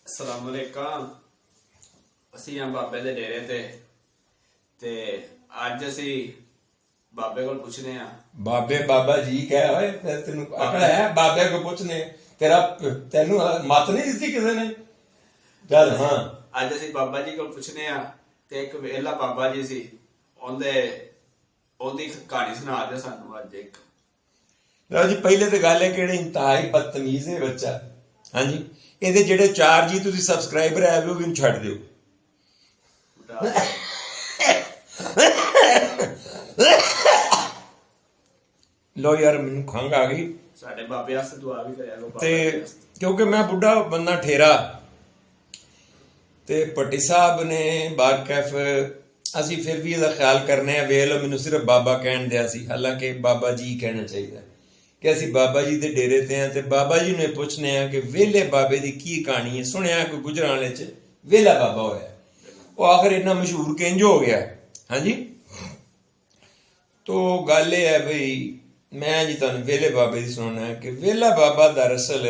अस्सलाम वालेकुम। ਅਸੀਂ ਆ ਬਾਬੇ ਦੇ ਡੇਰੇ ਤੇ ਅੱਜ ਅਸੀਂ ਬਾਬੇ ਕੋਲ ਪੁੱਛਨੇ ਆ। ਬਾਬੇ ਬਾਬਾ ਜੀ ਕਹਿ ਹੋਏ ਫਿਰ ਤੈਨੂੰ ਅਕਲ ਹੈ ਬਾਬੇ ਕੋ ਪੁੱਛਨੇ ਤੈਨੂੰ ਮਤ ਨਹੀਂ ਦਿੱਤੀ ਕਿਸੇ ਨੇ ਚੱਲ ਹਾਂ ਅੱਜ ਅਸੀਂ ਬਾਬਾ ਜੀ ਕੋਲ ਪੁੱਛਨੇ ਆ ਤੇ ਇੱਕ ਵੇਲਾ ਬਾਬਾ ਜੀ ਸੀ ਉਹਦੀ ਕਹਾਣੀ ਸੁਣਾ ਦਿਓ ਸਾਨੂੰ ਅੱਜ ਇੱਕ। ਲਓ ਜੀ ਪਹਿਲੇ ਤਾਂ ਗੱਲ ਹੈ ਕਿਹੜੇ ਇੰਤਹਾਈ ਬਦਤਮੀਜ਼ ਹੈ ਬੱਚਾ। ਹਾਂਜੀ ਇਹਦੇ ਜਿਹੜੇ 4 ਜੀ ਤੁਸੀਂ ਸਬਸਕ੍ਰਾਈਬਰ ਆਏ ਉਹ ਵੀ ਨੂੰ ਛੱਡ ਦਿਓ। ਲੋ ਯਾਰ ਮੈਨੂੰ ਖੰਘ ਆ ਗਈ ਸਾਡੇ ਬਾਬੇ ਵਾਸਤੇ ਦੁਆ ਵੀ ਕਰਿਆ ਕਰੋ ਤੇ ਕਿਉਂਕਿ ਮੈਂ ਬੁੱਢਾ ਬੰਦਾ ਠੇਰਾ ਤੇ ਭੱਟੀ ਸਾਹਿਬ ਨੇ ਬਾਕੈਫ ਅਸੀਂ ਫਿਰ ਵੀ ਇਹਦਾ ਖਿਆਲ ਕਰਨੇ ਆ। ਵੇਖ ਲਓ ਮੈਨੂੰ ਸਿਰਫ ਬਾਬਾ ਕਹਿਣ ਦਿਆ ਸੀ, ਹਾਲਾਂਕਿ ਬਾਬਾ ਜੀ ਕਹਿਣਾ ਚਾਹੀਦਾ ਕਿ ਅਸੀਂ ਬਾਬਾ ਜੀ ਦੇ ਡੇਰੇ ਤੇ ਆ ਤੇ ਬਾਬਾ ਜੀ ਨੂੰ ਇਹ ਪੁੱਛਨੇ ਆ ਕਿ ਵਿਹਲੇ ਬਾਬੇ ਦੀ ਕੀ ਕਹਾਣੀ ਹੈ। ਸੁਣਿਆ ਕੋਈ ਗੁਜਰਾਂਵਾਲੇ ਚ ਵਿਹਲਾ ਬਾਬਾ ਹੋਇਆ, ਉਹ ਆਖਰ ਇੰਨਾ ਮਸ਼ਹੂਰ ਕਿੰਜ ਹੋ ਗਿਆ। ਹਾਂਜੀ ਤੋ ਗੱਲ ਇਹ ਹੈ ਬਈ ਮੈਂ ਜੀ ਤੁਹਾਨੂੰ ਵਿਹਲੇ ਬਾਬੇ ਦੀ ਸੁਣਨਾ ਕਿ ਵਿਹਲਾ ਬਾਬਾ ਦਰਅਸਲ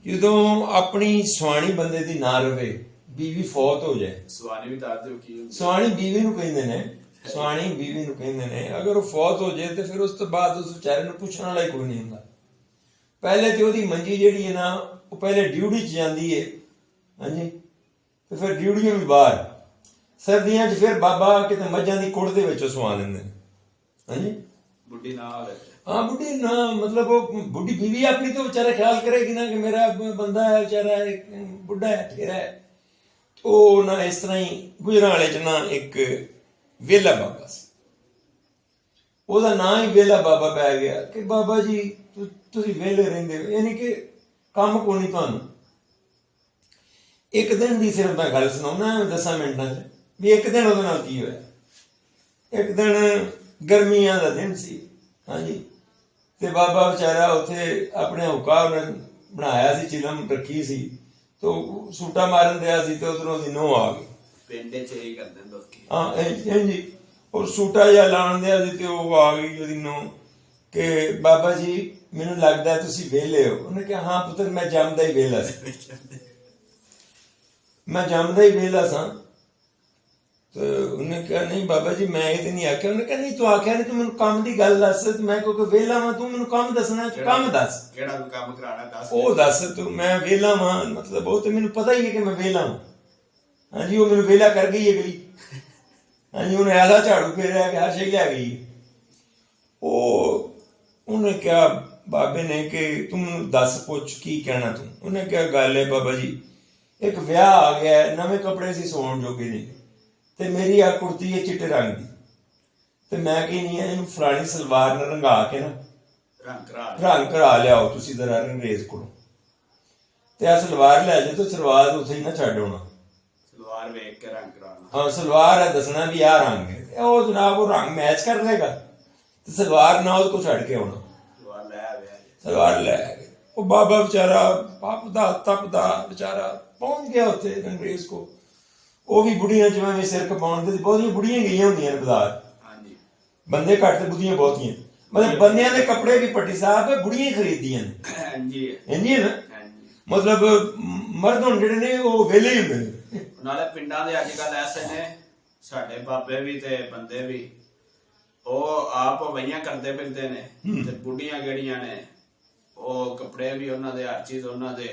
ਜਦੋਂ ਆਪਣੀ ਸੁਆਣੀ ਬੰਦੇ ਦੀ ਨਾ ਰਵੇ, ਬੀਵੀ ਫੌਤ ਹੋ ਜਾਏ, ਸੁਆਣੀ ਵੀ ਦੱਸ ਦਿਓ ਕੀ ਹੁੰਦੀ। ਸੁਆਣੀ ਬੀਵੀ ਨੂੰ ਕਹਿੰਦੇ ਨੇ, ਸੁਆਣੀ ਬੀਵੀ ਨੂੰ ਕਹਿੰਦੇ ਨੇ। ਅਗਰ ਉਹ ਫੌਤ ਹੋ ਜਾਏ ਤੇ ਫਿਰ ਉਸ ਤੋਂ ਬਾਅਦ ਉਸ ਵਿਚਾਰੇ ਨੂੰ ਪੁੱਛਣ ਵਾਲਾ ਹੀ ਕੋਈ ਨਹੀਂ ਹੁੰਦਾ। ਪਹਿਲੇ ਤੇ ਉਹਦੀ ਮੰਜੀ ਜਿਹੜੀ ਹੈ ਨਾ ਉਹ ਪਹਿਲੇ ਡਿਊਟੀ 'ਚ ਜਾਂਦੀ ਹੈ। ਹਾਂਜੀ ਤੇ ਫਿਰ ਡਿਊਟੀਆਂ ਵੀ ਬਾਹਰ, ਸਰਦੀਆਂ 'ਚ ਫਿਰ ਬਾਬਾ ਕਿਤੇ ਮੱਝਾਂ ਦੀ ਕੁੜ ਦੇ ਵਿੱਚ ਸਵਾ ਦਿੰਦੇ ਨੇ। ਹਾਂਜੀ ਬੁੱਢੀ ਨਾ ਹੋਵੇ, ਹਾਂ ਬੁੱਢੀ ਨਾ ਮਤਲਬ ਉਹ ਬੁੱਢੀ ਬੀਵੀ ਆਪਣੀ ਤੋਂ ਵਿਚਾਰਾ ਖਿਆਲ ਕਰੇਗੀ ਨਾ ਕਿ ਮੇਰਾ ਬੰਦਾ ਹੈ ਵਿਚਾਰਾ ਬੁੱਢਾ ਹੈ ਠੇਰਾ ਹੈ। ਉਹ ਨਾ ਇਸ ਤਰ੍ਹਾਂ ਹੀ ਗੁਜਰਾਂਵਾਲੇ 'ਚ ਨਾ ਇੱਕ ਵਿਹਲਾ ਬਾਬਾ ਸੀ, ਉਹਦਾ ਨਾਂ ਹੀ ਵਿਹਲਾ ਬਾਬਾ ਪੈ ਗਿਆ ਕਿ ਬਾਬਾ ਜੀ ਤੁਸੀਂ ਵਿਹਲੇ ਰਹਿੰਦੇ ਹੋ, ਯਾਨੀ ਕਿ ਕੰਮ ਕੋਈ ਨਹੀਂ ਤੁਹਾਨੂੰ। ਇੱਕ ਦਿਨ ਦੀ ਸਿਰਫ ਮੈਂ ਗੱਲ ਸੁਣਾਉਣਾ 10 ਮਿੰਟਾਂ 'ਚ ਵੀ ਇੱਕ ਦਿਨ ਉਹਦੇ ਨਾਲ ਕੀ ਹੋਇਆ। ਇੱਕ ਦਿਨ ਗਰਮੀਆਂ ਦਾ ਦਿਨ ਸੀ। ਹਾਂਜੀ ਤੇ ਬਾਬਾ ਵਿਚਾਰਾ ਉੱਥੇ ਆਪਣੇ ਹੁਕਾ ਬਣਾਇਆ ਸੀ, ਚਿਲਮ ਰੱਖੀ ਸੀ ਤੇ ਸੂਟਾ ਮਾਰਨ ਦਿਆ ਸੀ ਤੇ ਉਧਰੋਂ ਦੀ ਨੋਹ ਆ ਗਈ। ਪਿੰਡ 'ਚ ਇਹ ਕਰਦੇ ਲੋਕੀ। ਹਾਂ ਜੀ ਉਹ ਸੂਟਾ ਜਿਹਾ ਲਾਉਣ ਦਿਆ ਸੀ ਤੇ ਉਹ ਆ ਗਈ ਉਹਦੀ ਨੋਹ ਕਿ ਬਾਬਾ ਜੀ ਮੈਨੂੰ ਲੱਗਦਾ ਤੁਸੀਂ ਵਿਹਲੇ ਹੋ। ਉਹਨੇ ਕਿਹਾ ਹਾਂ ਪੁੱਤਰ ਮੈਂ ਜੰਮਦਾ ਹੀ ਵਿਹਲਾ ਸੀ, ਮੈਂ ਜੰਮਦਾ ਹੀ ਵਿਹਲਾ ਸਾਂ। ਤੇ ਉਹਨੇ ਕਿਹਾ ਨਹੀਂ ਬਾਬਾ ਜੀ ਮੈਂ ਇਹ ਤੇ ਨਹੀਂ ਆਖਿਆ। ਉਹਨੇ ਕਿਹਾ ਨਹੀਂ ਤੂੰ ਆਖਿਆ ਨਹੀਂ, ਤੂੰ ਮੈਨੂੰ ਕੰਮ ਦੀ ਗੱਲ ਦੱਸ। ਮੈਂ ਕਿਉਂਕਿ ਵਿਹਲਾ ਵਾਂ, ਤੂੰ ਮੈਨੂੰ ਕੰਮ ਦੱਸਣਾ, ਕੰਮ ਦੱਸ ਕਿਹੜਾ ਕੰਮ ਕਰਾਉਣਾ ਦੱਸ। ਉਹ ਦੱਸ ਤੂੰ, ਮੈਂ ਵਿਹਲਾ ਵਾਂ ਮਤਲਬ ਉਹ ਤੇ ਮੈਨੂੰ ਪਤਾ ਹੀ ਹੈ ਕਿ ਮੈਂ ਵਿਹਲਾ ਵਾਂ। ਹਾਂਜੀ ਉਹ ਮੈਨੂੰ ਵਿਹਲਾ ਕਰ ਗਈ ਅਗਲੀ। ਹਾਂਜੀ ਉਹਨੇ ਐਸਾ ਝਾੜੂ ਫੇਰਿਆ ਕਿ ਹਰ ਸ਼ੇ ਲਿਆ ਗਈ। ਉਹਨੇ ਕਿਹਾ ਬਾਬੇ ਨੇ ਕਿ ਤੂੰ ਮੈਨੂੰ ਦੱਸ ਪੁੱਛ ਕੀ ਕਹਿਣਾ ਤੂੰ। ਉਹਨੇ ਕਿਹਾ ਗੱਲ ਹੈ ਬਾਬਾ ਜੀ ਇੱਕ ਵਿਆਹ ਆ ਗਿਆ, ਨਵੇਂ ਕੱਪੜੇ ਸੀ ਸੌਣ ਜੋਗੇ ਨਹੀਂ ਤੇ ਮੇਰੀ ਆ ਕੁੜਤੀ ਹੈ ਚਿੱਟੇ ਰੰਗ ਦੀ ਤੇ ਮੈਂ ਕਹਿੰਦੀ ਆ ਇਹਨੂੰ ਫਲਾਣੀ ਸਲਵਾਰ ਨਾਲ ਰੰਗਾ ਕੇ ਨਾ ਰੰਗ ਕਰਾ ਲਿਆਓ ਤੁਸੀਂ ਜ਼ਰਾ ਅੰਗਰੇਜ਼ ਕੋਲੋਂ ਤੇ ਆ ਸਲਵਾਰ ਲੈ ਜਾਓ ਤੇ ਸਲਵਾਰ ਉੱਥੇ ਹੀ ਨਾ ਛੱਡ ਆਉਣਾ। ਸਲਵਾਰ ਵੇਖ ਕੇ ਰੰਗ ਕਰਾਉਣਾ। ਹਾਂ ਸਲਵਾਰ ਹੈ ਦੱਸਣਾ ਵੀ ਆਹ ਰੰਗ ਹੈ। ਉਹ ਜਨਾਬ ਉਹ ਰੰਗ ਮੈਚ ਕਰ ਲੇਗਾ ਤੇ ਸਲਵਾਰ ਨਾ ਉਹਦੇ ਕੋਲ ਛੱਡ ਕੇ ਆਉਣਾ। ਸਲਵਾਰ ਲੈ ਗਏ। ਉਹ ਬਾਬਾ ਵਿਚਾਰਾ ਤਪਦਾ ਵਿਚਾਰਾ ਪਹੁੰਚ ਗਿਆ ਉੱਥੇ ਅੰਗਰੇਜ਼ ਕੋ। ਉਹ ਵੀ ਬੁੜੀਆਂ ਜਿਵੇਂ ਵੀ ਸਿਰ ਖਪਾਉਣ ਦੇ ਬਹੁਤੀਆਂ ਬੁੜੀਆਂ ਗਈਆਂ ਹੁੰਦੀਆਂ ਨੇ ਬਾਜ਼ਾਰ। ਬੰਦੇ ਘੱਟ ਤੇ ਬੁੜੀਆਂ ਬਹੁਤੀਆਂ, ਮਤਲਬ ਬੰਦਿਆਂ ਦੇ ਕੱਪੜੇ ਵੀ ਭੱਟੀ ਸਾਹਿਬ ਬੁੜੀਆਂ ਹੀ ਖਰੀਦਦੀਆਂ ਨੇ। ਇੰਜੀ ਹੈ ਨਾ ਮਤਲਬ ਮਰਦ ਹੁਣ ਜਿਹੜੇ ਨੇ ਉਹ ਵਿਹਲੇ ਹੀ ਹੁੰਦੇ ਨੇ। ਨਾਲੇ ਪਿੰਡਾਂ ਦੇ ਅੱਜ ਕੱਲ ਐਸੇ ਨੇ ਸਾਡੇ ਬਾਬੇ ਵੀ ਤੇ ਬੰਦੇ ਵੀ, ਉਹ ਆਪ ਵਈਆਂ ਕਰਦੇ ਫਿਰਦੇ ਨੇ ਤੇ ਬੁੱਢੀਆਂ ਜਿਹੜੀਆਂ ਨੇ ਉਹ ਕੱਪੜੇ ਵੀ ਉਹਨਾਂ ਦੇ ਹਰ ਚੀਜ਼ ਉਹਨਾਂ ਦੇ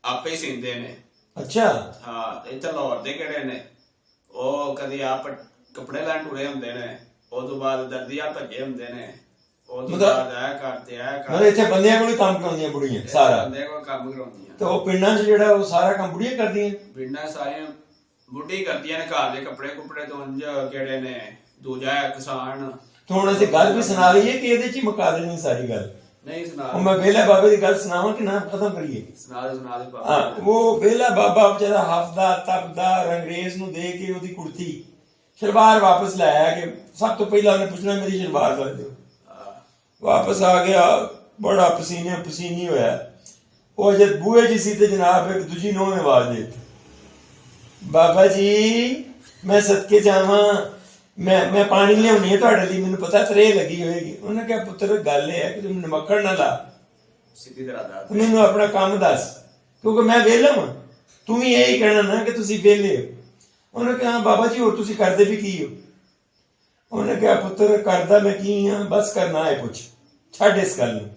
ਆਪੇ ਹੀ ਸੀਂਦੇ ਨੇ। ਅੱਛਾ ਹਾਂ ਇੱਥੇ ਲਾਹੌਰ ਦੇ ਕਿਹੜੇ ਨੇ ਉਹ ਕਦੀ ਆਪ ਕੱਪੜੇ ਲੈਣ ਟੁਰੇ ਹੁੰਦੇ ਨੇ, ਉਹ ਤੋਂ ਬਾਅਦ ਦਰਦੀਆਂ ਭੱਜੇ ਹੁੰਦੇ ਨੇ, ਉਹ ਤੋਂ ਬਾਅਦ ਇਹ ਕਰਦੇ ਇੱਥੇ ਬੰਦਿਆਂ ਕੋਲ ਹੀ ਕੰਮ ਕਰਾਉਂਦੀਆਂ ਬੁੜੀਆਂ, ਸਾਰਾ ਬੰਦਿਆਂ ਕੋਲ ਕੰਮ ਕਰਾਉਂਦੀਆਂ। ਤੇ ਉਹ ਪਿੰਡਾਂ 'ਚ ਜਿਹੜਾ ਉਹ ਸਾਰਾ ਕੰਮ ਬੁੜੀਆਂ ਕਰਦੀਆਂ। ਪਿੰਡਾਂ ਸਾਰੀਆਂ ਬੁੱਢੀ ਕਰਦੀਆਂ ਨੇ, ਘਰ ਦੇ ਕੱਪੜੇ ਕੁਪੜੇ ਤੋਂ ਕਿਹੜੇ ਨੇ ਦੂਜਾ ਕਿਸਾਨ। ਹੁਣ ਅਸੀਂ ਗੱਲ ਵੀ ਸੁਣਾ ਲਈਏ ਕਿ ਇਹਦੇ 'ਚ ਹੀ ਮੁਕਾ ਦੇਣੀ ਸਾਰੀ ਗੱਲ। ਨਹੀਂ ਸੁਣਾ ਮੈਂ ਵਿਹਲਾ ਬਾਬੇ ਦੀ ਗੱਲ ਸੁਣਾਵਾਂ ਕਿ ਨਾ ਖਤਮ ਕਰੀਏ? ਸੁਣਾ ਦੇ ਬਾਬਾ। ਉਹ ਵਿਹਲਾ ਬਾਬਾ ਵਿਚਾਰਾ ਹੱਸਦਾ ਤਪਦਾ ਅੰਗਰੇਜ਼ ਨੂੰ ਦੇ ਕੇ ਉਹਦੀ ਕੁੜਤੀ ਸ਼ਲਵਾਰ ਵਾਪਸ ਲੈ ਆਇਆ ਕਿ ਸਭ ਤੋਂ ਪਹਿਲਾਂ ਉਹਨੇ ਪੁੱਛਣਾ ਮੇਰੀ ਸ਼ਲਵਾਰ ਕਰ ਦਿਓ। ਵਾਪਸ ਆ ਗਿਆ ਬੜਾ ਪਸੀਨੀ ਹੋਇਆ। ਉਹ ਅਜੇ ਬੂਹੇ ਜੀ ਸੀ ਤੇ ਜਨਾਬ ਇੱਕ ਦੂਜੀ ਨੂੰਹ ਨੇ ਆਵਾਜ਼ ਦੇ ਦਿੱਤੀ ਬਾਬਾ ਜੀ ਮੈਂ ਸਦਕੇ ਜਾਵਾਂ, ਮੈਂ ਪਾਣੀ ਲਿਆਉਣੀ ਹੈ ਤੁਹਾਡੇ ਲਈ, ਮੈਨੂੰ ਪਤਾ ਤਰੇ ਲੱਗੀ ਹੋਏਗੀ। ਉਹਨੇ ਕਿਹਾ ਪੁੱਤਰ ਗੱਲ ਇਹ ਹੈ ਕਿ ਤੂੰ ਮੈਨੂੰ ਮੱਖਣ ਨਾ ਲਾ, ਸਿੱਧੀ ਤਰ੍ਹਾਂ ਦੱਸ, ਮੈਨੂੰ ਆਪਣਾ ਕੰਮ ਦੱਸ। ਕਿਉਂਕਿ ਮੈਂ ਵਿਹਲਾ ਹਾਂ। ਤੂੰ ਵੀ ਇਹੀ ਕਹਿਣਾ ਨਾ ਕਿ ਤੁਸੀਂ ਵਿਹਲੇ ਹੋ। ਉਹਨੇ ਕਿਹਾ ਬਾਬਾ ਜੀ ਹੋਰ ਤੁਸੀਂ ਕਰਦੇ ਵੀ ਕੀ ਹੋ? ਉਹਨੇ ਕਿਹਾ ਪੁੱਤਰ ਕਰਦਾ ਮੈਂ ਕੀ ਹਾਂ, ਬਸ ਕਰਨਾ ਹੈ ਪੁੱਛ, ਛੱਡ ਇਸ ਗੱਲ ਨੂੰ,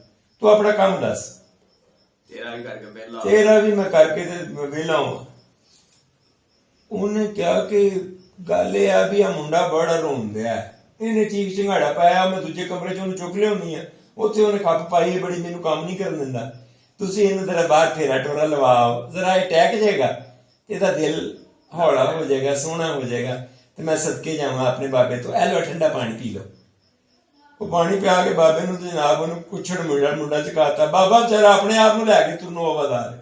ਤੂੰ ਆਪਣਾ ਕੰਮ ਦੱਸ। ਤੇਰਾ ਵੀ ਕਰਕੇ ਵਿਹਲਾ, ਤੇਰਾ ਵੀ ਮੈਂ ਕਰਕੇ ਤੇ ਵਿਹਲਾ ਹਾਂ। ਉਹਨੇ ਕਿਹਾ ਕਿ ਗੱਲ ਇਹ ਆ ਵੀ ਆ ਮੁੰਡਾ ਬੜਾ ਰੋਂਦਿਆ, ਇਹਨੇ ਚੀਕ ਚਿੰਗਾੜਾ ਪਾਇਆ, ਮੈਂ ਦੂਜੇ ਕਮਰੇ 'ਚ ਉਹਨੂੰ ਚੁੱਕ ਲਿਆਉਣੀ ਆ, ਉੱਥੇ ਉਹਨੇ ਖੱਪ ਪਾਈ ਹੈ ਬੜੀ, ਮੈਨੂੰ ਕੰਮ ਨਹੀਂ ਕਰਨ ਦਿੰਦਾ, ਤੁਸੀਂ ਇਹਨੂੰ ਜ਼ਰਾ ਬਾਹਰ ਫੇਰਾ ਟੋਰਾ ਲਵਾਓ, ਜ਼ਰਾ ਇਹ ਟਹਿਕ ਜਾਏਗਾ, ਇਹਦਾ ਦਿਲ ਹੌਲਾ ਹੋ ਜਾਏਗਾ, ਸੋਹਣਾ ਹੋ ਜਾਏਗਾ, ਤੇ ਮੈਂ ਸਦਕੇ ਜਾਵਾਂ ਆਪਣੇ ਬਾਬੇ ਤੋਂ, ਇਹ ਲਓ ਠੰਡਾ ਪਾਣੀ ਪੀ ਲਓ। ਉਹ ਪਾਣੀ ਪਿਆ ਕੇ ਬਾਬੇ ਨੂੰ ਤੇ ਜਨਾਬ ਉਹਨੂੰ ਕੁੱਛੜ ਮੁੰਡਾ ਚੁਕਾਤਾ। ਬਾਬਾ ਵਿਚਾਰਾ ਆਪਣੇ ਆਪ ਨੂੰ ਲੈ ਕੇ ਤੁਰਨੋਂ ਆਵਾਜ਼ਾਰ,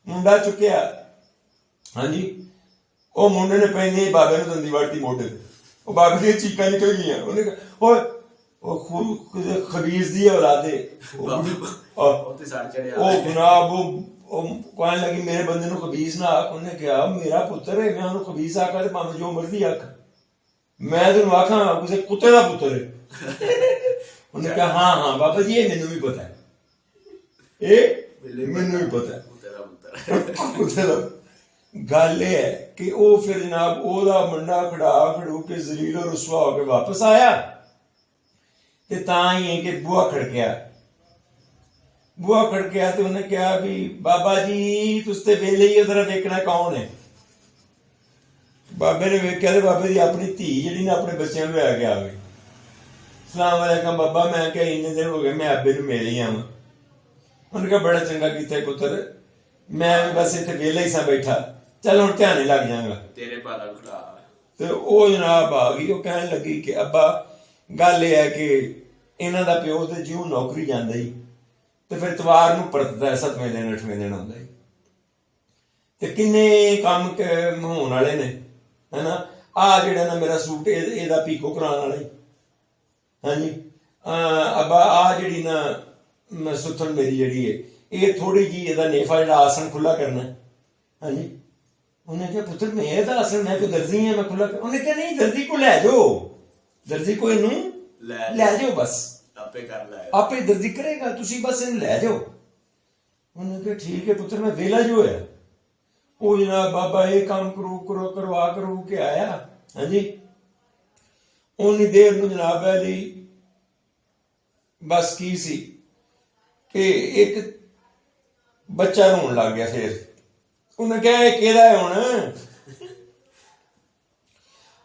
ਮੁੰਡਾ ਚੁੱਕਿਆ, ਹਾਂਜੀ, ਉਹ ਮੁੰਡੇ ਨੇ ਪੈਂਦੇ ਬਾਬੇ ਨੂੰ ਦੰਦੀ ਵੜਤੀ ਮੋਢੇ ਤੇ, ਉਹ ਬਾਬੇ ਦੀਆਂ ਚੀਕਾਂ ਨਿਕਲ ਗਈਆਂ। ਉਹਨੇ ਉਹ ਖਬੀਜ਼ ਦੀ ਔਲਾਦੇ, ਉਹ ਜਨਾਬ ਉਹ ਕਹਿਣ ਲੱਗੀ ਮੇਰੇ ਬੰਦੇ ਨੂੰ ਖਬੀਜ਼ ਨਾ ਆਖ। ਉਹਨੇ ਕਿਹਾ ਮੇਰਾ ਪੁੱਤਰ ਹੈ, ਮੈਂ ਉਹਨੂੰ ਖਬੀਜ਼ ਆਖਾਂ ਤੇ ਭਾਵੇਂ ਜੋ ਮਰਜ਼ੀ ਆਖ, ਮੈਂ ਤੈਨੂੰ ਆਖਾਂ ਕਿਸੇ ਕੁੱਤੇ ਦਾ ਪੁੱਤਰ ਹੈ। ਉਹਨੇ ਕਿਹਾ ਹਾਂ ਹਾਂ ਬਾਬਾ ਜੀ ਇਹ ਮੈਨੂੰ ਵੀ ਪਤਾ ਹੈ, ਇਹ ਮੈਨੂੰ ਵੀ ਪਤਾ ਹੈ। ਗੱਲ ਇਹ ਹੈ ਕਿ ਉਹ ਫਿਰ ਜਨਾਬ ਉਹਦਾ ਮੁੰਡਾ ਖੜੂ ਕੇ ਜ਼ਲੀਲ ਰੁਸਵਾ ਹੋ ਕੇ ਵਾਪਸ ਆਇਆ, ਤੇ ਤਾਂ ਹੀ ਹੈ ਕਿ ਬੂਹਾ ਖੜਕਿਆ ਤੇ ਉਹਨੇ ਕਿਹਾ ਵੀ ਬਾਬਾ ਜੀ ਤੁਸੀਂ ਤੇ ਵੇਲੇ ਹੀ ਉਧਰ ਵੇਖਣਾ ਕੌਣ ਹੈ। ਬਾਬੇ ਨੇ ਵੇਖਿਆ ਤੇ ਬਾਬੇ ਦੀ ਆਪਣੀ ਧੀ ਜਿਹੜੀ ਨਾ ਆਪਣੇ ਬੱਚਿਆਂ ਨੂੰ ਲੈ ਕੇ ਆ ਗਈ। ਸਲਾਮ ਅਲੈਕਮ ਬਾਬਾ, ਮੈਂ ਕਿਹਾ ਇੰਨੇ ਦਿਨ ਹੋ ਗਏ ਮੈਂ ਅੱਬੇ ਨੂੰ ਮਿਲ ਹੀ ਆਵਾਂ। ਉਹਨੇ ਕਿਹਾ ਬੜਾ ਚੰਗਾ ਕੀਤਾ ਪੁੱਤਰ, ਮੈਂ ਬਸ ਇੱਥੇ ਵਿਹਲਾ ਹੀ ਸਾਂ ਬੈਠਾ, ਚੱਲ ਹੁਣ ਧਿਆਨੇ ਲੱਗ ਜਾਵਾਂਗਾ ਤੇਰੇ ਪਾਲਾ ਖੜਾ। ਤੇ ਉਹ ਜਨਾਬ ਆ ਗਈ, ਉਹ ਕਹਿਣ ਲੱਗੀ ਕਿ ਅੱਬਾ ਗੱਲ ਇਹ ਹੈ ਕਿ ਇਹਨਾਂ ਦਾ ਪਿਓ ਤੇ ਜਿਉਂ ਨੌਕਰੀ ਜਾਂਦਾ ਹੀ ਤੇ ਫਿਰ ਇਤਵਾਰ ਨੂੰ ਪਰਤਦਾ, 7ਵੇਂ ਦਿਨ 8ਵੇਂ ਦਿਨ ਆਉਂਦਾ ਹੀ, ਤੇ ਕਿੰਨੇ ਕੰਮ ਹੋਣ ਵਾਲੇ ਨੇ, ਹਨਾ। ਆਹ ਜਿਹੜਾ ਨਾ ਮੇਰਾ ਸੂਟ ਇਹਦਾ ਪੀਕੋ ਕਰਾਉਣ ਵਾਲਾ ਹੀ, ਹਾਂਜੀ। ਅੱਬਾ ਆਹ ਜਿਹੜੀ ਨਾ ਸੁੱਥਣ ਮੇਰੀ ਜਿਹੜੀ ਹੈ ਇਹ ਥੋੜੀ ਜਿਹੀ ਇਹਦਾ ਨੇਫਾ ਜਿਹੜਾ ਆਸਣ ਖੁੱਲਾ ਕਰਨਾ, ਹਾਂਜੀ। ਉਹਨੇ ਕਿਹਾ ਪੁੱਤਰ ਮੈਂ ਇਹਦਾ ਆਸਣ, ਮੈਂ ਕੋਈ ਦਰਜੀ ਹਾਂ, ਮੈਂ ਖੁੱਲਾ। ਉਹਨੇ ਕਿਹਾ ਨਹੀਂ ਦਰਜੀ ਕੋ ਲੈ ਜਾਓ, ਦਰਜੀ ਕੋ ਇਹਨੂੰ ਲੈ ਜਾਓ, ਬਸ ਆਪੇ ਕਰ ਲੈ, ਆਪੇ ਦਰਜੀ ਕਰੇਗਾ, ਤੁਸੀਂ ਬਸ ਇਹਨੂੰ ਲੈ ਜਾਓ। ਉਹਨੇ ਕਿਹਾ ਠੀਕ ਹੈ ਪੁੱਤਰ, ਮੈਂ ਵਿਹਲਾ ਜੋ ਹੋਇਆ। ਉਹ ਜਨਾਬ ਬਾਬਾ ਇਹ ਕੰਮ ਕਰਵਾ ਕੇ ਆਇਆ, ਹਾਂਜੀ। ਉਨੀ ਦੇਰ ਨੂੰ ਜਨਾਬ ਇਹਦੀ ਬਸ ਕੀ ਸੀ ਕਿ ਇੱਕ ਬੱਚਾ ਰੋਣ ਲੱਗ ਗਿਆ। ਫਿਰ ਉਹਨੇ ਕਿਹਾ ਇਹ ਕਿਹਦਾ ਹੈ ਹੁਣ?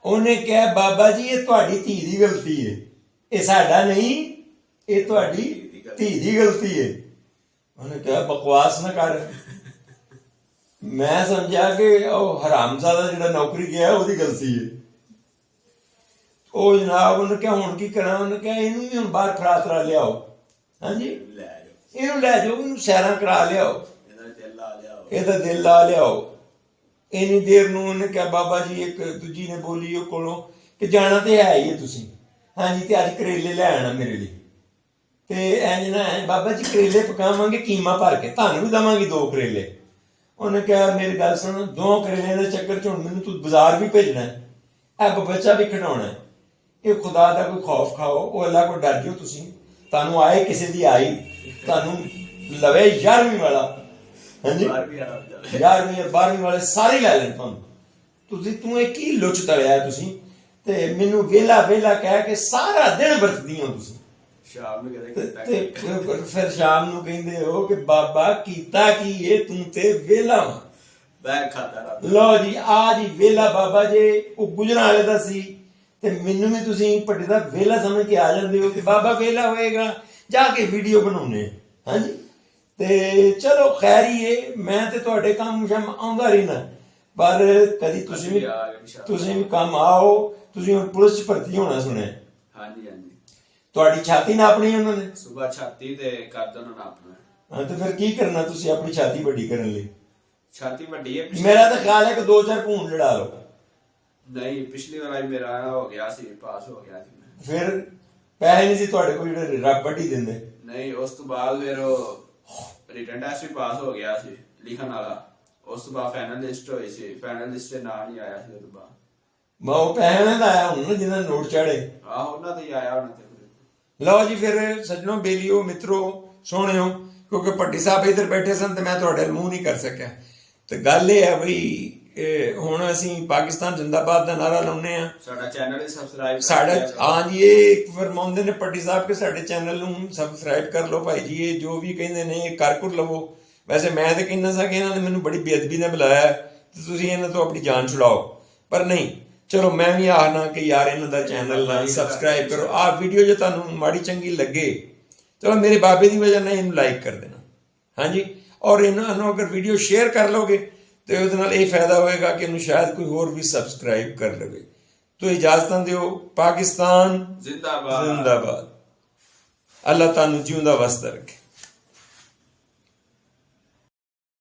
ਉਹਨੇ ਕਿਹਾ ਬਾਬਾ ਜੀ ਇਹ ਤੁਹਾਡੀ ਧੀ ਦੀ ਗਲਤੀ ਹੈ, ਇਹ ਸਾਡਾ ਨਹੀਂ, ਇਹ ਤੁਹਾਡੀ ਧੀ ਦੀ ਗਲਤੀ ਹੈ। ਉਹਨੇ ਕਿਹਾ ਬਕਵਾਸ ਨਾ ਕਰ। ਮੈਂ ਸਮਝਿਆ ਕਿ ਉਹ ਹਰਾਮਜ਼ਾਦਾ ਜਿਹੜਾ ਨੌਕਰੀ ਗਿਆ ਉਹਦੀ ਗਲਤੀ ਹੈ। ਉਹ ਜਨਾਬ ਉਹਨੇ ਕਿਹਾ ਹੁਣ ਕੀ ਕਰਾਂ? ਉਹਨੇ ਕਿਹਾ ਇਹਨੂੰ ਵੀ ਹੁਣ ਬਾਹਰ ਫਰਾਤਰਾ ਲਿਆਓ, ਹਾਂਜੀ, ਇਹਨੂੰ ਲੈ ਜਾਓ, ਇਹਨੂੰ ਸੈਰਾਂ ਕਰਾ ਲਿਆਓ, ਇਹਦਾ ਦਿਲ ਲਾ ਲਿਆਓ। ਇੰਨੀ ਦੇਰ ਨੂੰ ਉਹਨੇ ਕਿਹਾ ਬਾਬਾ ਜੀ ਇੱਕ ਦੂਜੀ ਨੇ ਬੋਲੀ ਉਹ ਕੋਲੋਂ ਕਿ ਜਾਣਾ ਤੇ ਹੈ ਹੀ ਹੈ ਤੁਸੀਂ, ਹਾਂਜੀ, ਤੇ ਅੱਜ ਕਰੇਲੇ ਲੈ ਆਣਾ ਮੇਰੇ ਲਈ। ਤੇ ਇੰਝ ਨਾ ਬਾਬਾ ਜੀ ਕਰੇਲੇ ਪਕਾਵਾਂਗੇ ਕੀਮਾ ਭਰ ਕੇ, ਤੁਹਾਨੂੰ ਵੀ ਦੇਵਾਂਗੇ 2 ਕਰੇਲੇ। ਉਹਨੇ ਕਿਹਾ ਮੇਰੀ ਗੱਲ ਸੁਣ, 2 ਕਰੇਲੇ ਦੇ ਚੱਕਰ ਚ ਹੁਣ ਮੈਨੂੰ ਤੂੰ ਬਾਜ਼ਾਰ ਵੀ ਭੇਜਣਾ, ਇਹ ਬੱਚਾ ਵੀ ਖਿਡਾਉਣਾ, ਇਹ ਖੁਦਾ ਦਾ ਕੋਈ ਖੌਫ ਖਾਓ, ਉਹ ਅੱਲਾ ਕੋਲ ਡਰ ਜਾਓ। ਤੁਸੀਂ ਤੁਹਾਨੂੰ ਆਏ ਕਿਸੇ ਦੀ ਆਈ, ਤੁਹਾਨੂੰ ਲਵੇ 11ਵੀਂ ਵਾਲਾ, ਹਾਂਜੀ, 11ਵੀਂ 12ਵੀਂ ਵਾਲੇ ਸਾਰੇ ਲੈ ਲੈਣ ਤੁਹਾਨੂੰ। ਤੂੰ ਇਹ ਕੀ ਲੁੱਚ ਤਲਿਆ ਤੁਸੀਂ, ਤੇ ਮੈਨੂੰ ਵਿਹਲਾ ਕਹਿ ਕੇ ਸਾਰਾ ਦਿਨ ਵਰਤਦੀ ਹੋ ਤੁਸੀਂ। ਫਿਰ ਸ਼ਾਮ ਨੂੰ ਕਹਿੰਦੇ ਹੋ ਕਿ ਬਾਬਾ ਕੀਤਾ ਕੀ ਇਹ, ਤੂੰ ਤੇ ਵਿਹਲਾ ਲਓ ਜੀ। ਆ ਜੀ ਵਿਹਲਾ ਬਾਬਾ ਜੇ ਉਹ ਗੁਜਰਾਂ ਵਾਲੇ ਦਾ ਸੀ, ਤੇ ਮੈਨੂੰ ਵੀ ਤੁਸੀਂ ਵੱਡੇ ਦਾ ਵਿਹਲਾ ਸਮਝ ਕੇ ਆ ਜਾਂਦੇ ਹੋ ਕਿ ਬਾਬਾ ਵਿਹਲਾ ਹੋਏਗਾ, ਜਾ ਕੇ ਵੀਡੀਓ ਬਣਾਉਣੇ, ਹਾਂਜੀ। ਤੇ ਚਲੋ ਖੈਰ ਹੀ ਹੈ, ਮੈਂ ਤੇ ਤੁਹਾਡੇ ਕੰਮ ਸ਼ਾਮ ਆਉਂਦਾ ਰਹਿਣਾ, ਪਰ ਕਦੀ ਤੁਸੀਂ ਵੀ ਕੰਮ ਆਓ। ਤੁਸੀਂ ਹੁਣ ਪੁਲਿਸ ਚ ਭਰਤੀ ਹੋਣਾ ਸੁਣਿਆ, ਹਾਂਜੀ ਹਾਂਜੀ। ਤੁਹਾਡੀ ਛਾਤੀ ਨਾਪਣੀ ਉਹਨਾਂ ਨੇ ਸੁਬਾ ਛਾਤੀ ਤੇ ਕਰ ਦੇਣਾ ਨਾਪਣਾ। ਹਾਂ, ਤੇ ਫਿਰ ਕੀ ਕਰਨਾ ਤੁਸੀਂ ਆਪਣੀ ਛਾਤੀ ਵੱਡੀ ਕਰਨ ਲਈ? ਛਾਤੀ ਵੱਡੀ ਹੈ, ਮੇਰਾ ਤਾਂ ਖਿਆਲ ਹੈ ਕਿ 2-4 ਭੂੰਡ ਲੜਾ ਲਓ। ਨਹੀਂ, ਪਿਛਲੀ ਵਾਰ ਮੇਰਾ ਹੋ ਗਿਆ ਸੀ, ਪਾਸ ਹੋ ਗਿਆ ਸੀ। ਫਿਰ ਪੈਸੇ ਨਹੀਂ ਸੀ ਤੁਹਾਡੇ ਕੋਲ ਜਿਹੜੇ ਰੱਬ ਵੱਢੀ ਦਿੰਦੇ? ਨਹੀਂ, ਉਸ ਤੋਂ ਬਾਅਦ ਫਿਰ ਉਹ ਰਿਟਨ ਟੈਸਟ ਵੀ ਪਾਸ ਹੋ ਗਿਆ ਸੀ ਲਿਖਣ ਵਾਲਾ। ਉਸ ਤੋਂ ਬਾਅਦ ਫਾਈਨਲ ਲਿਸਟ ਹੋਈ ਸੀ, ਫਾਈਨਲ ਲਿਸਟ ਤੇ ਨਾਂ ਨਹੀਂ ਆਇਆ ਸੀ। ਉਸ ਤੋਂ ਬਾਅਦ ਉਹ ਪੈਸੇ ਦਾ ਆਇਆ ਹੁਣ ਜਿਹਨਾਂ ਨੋਟ ਚੜੇ, ਆਹੋ ਉਹਨਾਂ ਤੇ ਆਇਆ ਹੁਣ ਤੇ। ਲਓ ਜੀ ਫਿਰ ਸੱਜਣੋ, ਬੇਲੀਓ, ਮਿੱਤਰੋ, ਸੋਹਣਿਓ, ਕਿਉਂਕਿ ਭੱਟੀ ਸਾਹਿਬ ਇੱਧਰ ਬੈਠੇ ਸਨ ਤੇ ਮੈਂ ਤੁਹਾਡੇ ਮੂੰਹ ਨਹੀਂ ਕਰ ਸਕਿਆ। ਤੇ ਗੱਲ ਇਹ ਹੈ ਬਈ ਹੁਣ ਅਸੀਂ ਪਾਕਿਸਤਾਨ ਜ਼ਿੰਦਾਬਾਦ ਦਾ ਨਾਰਾ ਲਾਉਂਦੇ ਆ। ਸਾਡਾ ਚੈਨਲ ਹੀ ਸਬਸਕ੍ਰਾਈਬ ਸਾਡਾ ਹਾਂਜੀ ਇਹ ਫਰਮਾਉਂਦੇ ਨੇ ਭੱਟੀ ਸਾਹਿਬ ਕਿ ਸਾਡੇ ਚੈਨਲ ਨੂੰ ਸਬਸਕ੍ਰਾਈਬ ਕਰ ਲਓ ਭਾਈ ਜੀ, ਇਹ ਜੋ ਵੀ ਕਹਿੰਦੇ ਨੇ ਇਹ ਕਰ ਕੁਰ ਲਵੋ। ਵੈਸੇ ਮੈਂ ਤਾਂ ਕਹਿੰਦਾ ਸਾਂ ਕਿ ਇਹਨਾਂ ਨੇ ਮੈਨੂੰ ਬੜੀ ਬੇਅਦਬੀ ਨਾਲ ਬੁਲਾਇਆ ਤੇ ਤੁਸੀਂ ਇਹਨਾਂ ਤੋਂ ਆਪਣੀ ਜਾਨ ਛੁਡਾਓ, ਪਰ ਨਹੀਂ, ਚਲੋ ਮੈਂ ਵੀ ਆਖਣਾ ਕਿ ਯਾਰ ਇਹਨਾਂ ਦਾ ਚੈਨਲ ਸਬਸਕ੍ਰਾਈਬ ਕਰੋ। ਆਹ ਵੀਡੀਓ ਜੇ ਤੁਹਾਨੂੰ ਮਾੜੀ ਚੰਗੀ ਲੱਗੇ ਚਲੋ ਮੇਰੇ ਬਾਬੇ ਦੀ ਵਜ੍ਹਾ ਨਾਲ ਇਹਨੂੰ ਲਾਈਕ ਕਰ ਦੇਣਾ, ਹਾਂਜੀ। ਔਰ ਇਹਨਾਂ ਨੂੰ ਅਗਰ ਵੀਡੀਓ ਸ਼ੇਅਰ ਕਰ ਲਓਗੇ ਤੇ ਉਹਦੇ ਨਾਲ ਇਹ ਫਾਇਦਾ ਹੋਏਗਾ ਕਿ ਇਹਨੂੰ ਸ਼ਾਇਦ ਕੋਈ ਹੋਰ ਵੀ ਸਬਸਕ੍ਰਾਈਬ ਕਰ ਲਵੇ। ਤੋ ਇਜਾਜ਼ਤਾਂ ਦਿਓ। ਪਾਕਿਸਤਾਨ ਜ਼ਿੰਦਾਬਾਦ, ਜ਼ਿੰਦਾਬਾਦ। ਅੱਲਾਹ ਤੁਹਾਨੂੰ ਜਿਉਂਦਾ ਵਸਦਾ ਰੱਖੇ।